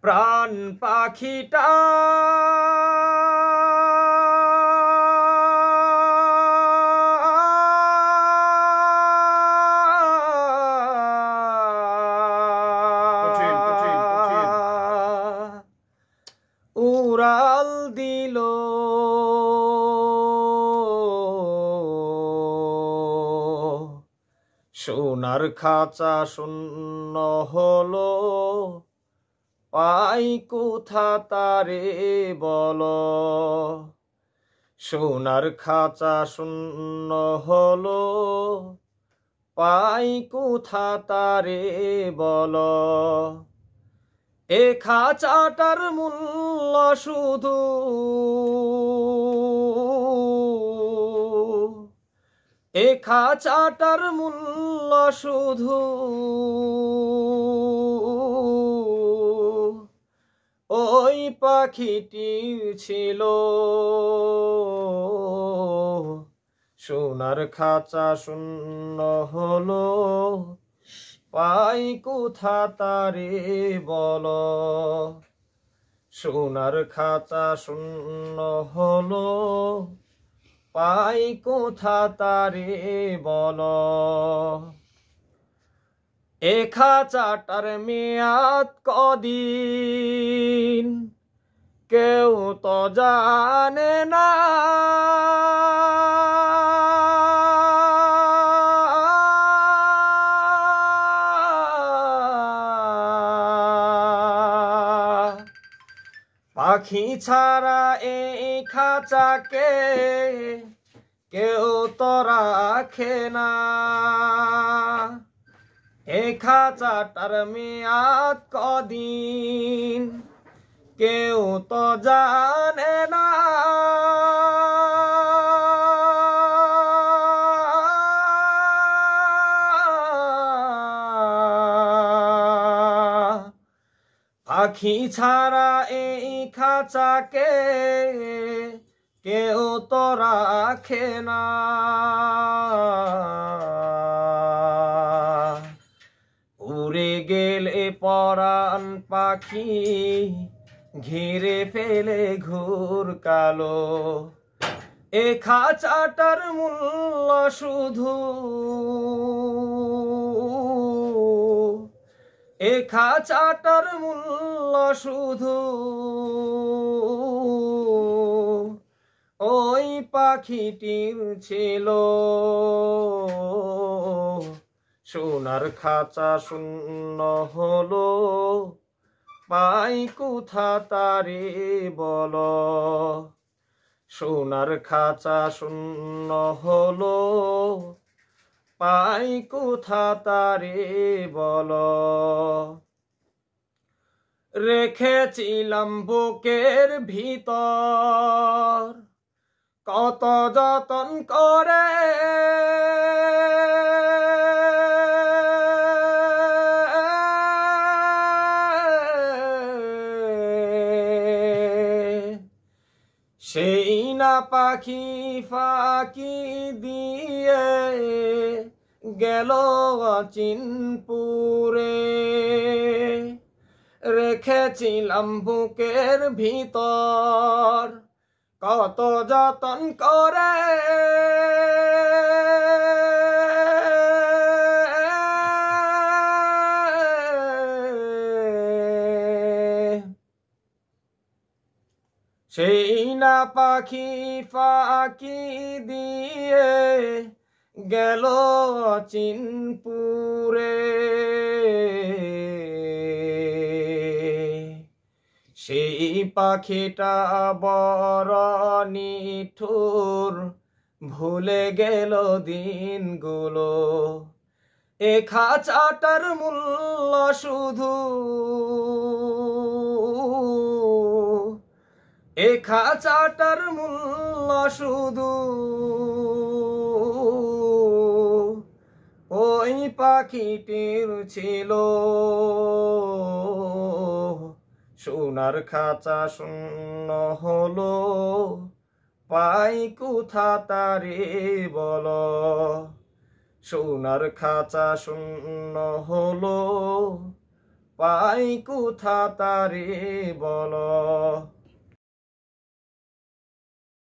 প্রাণ পাখিটা উড়াল দিল সোনার খাঁচা শূন্য হলো পাই কোথা তারে বলো সোনার খাঁচা শূন্য হলো পাই কোথা তারে বলো এ খাঁচাটার মূল্য শুধু এ খাঁচাটার মূল্য শুধু ওই পাখিটির ছিল সোনার খাঁচা শূন্য হলো পাই কোথা তারে বলো সোনার খাঁচা শূন্য হলো পাই কোথা তারে বলো এ খাঁচাটার মেয়াদ কদিন কেউ তো জানে না পাখি ছাড়া এই খাঁচাকে কেউ তো রাখে না এ খাঁচাটার মেয়াদ কদিন কেউ তো জানে না পাখি ছাড়া এই খাঁচাকে কেউ তো রাখে না উড়ে গেলে পরাণ পাখি ঘিরে ফেলে ঘুর কালো এ খাঁচাটার মূল্য শুধু এ খাঁচাটার মূল্য শুধু ওই পাখিটির ছিল সোনার খাঁচা শূন্য হলো পাই কোথা তারে বলো সোনার খাঁচা শূন্য হলো পাই কোথা তারে বলো রেখেছিলাম বুকের ভিতর কত যতন করে সেই না পাখি ফাঁকি দিয়ে গেল চিনপুরে রেখেছিলাম বুকের ভিতর কত যতন করে সেই না পাখি ফাঁকি দিয়ে গেল চিনপুরে সেই পাখিটা বড় নিঠুর ভুলে গেল দিনগুলো এ খাঁচাটার মূল্য শুধু এ খাঁচাটার মূল্য শুধু ওই পাখিটির ছিল সোনার খাঁচা শূন্য হলো পাই কোথা তারে বলো সোনার খাঁচা শূন্য হলো পাই কোথা তারে বলো।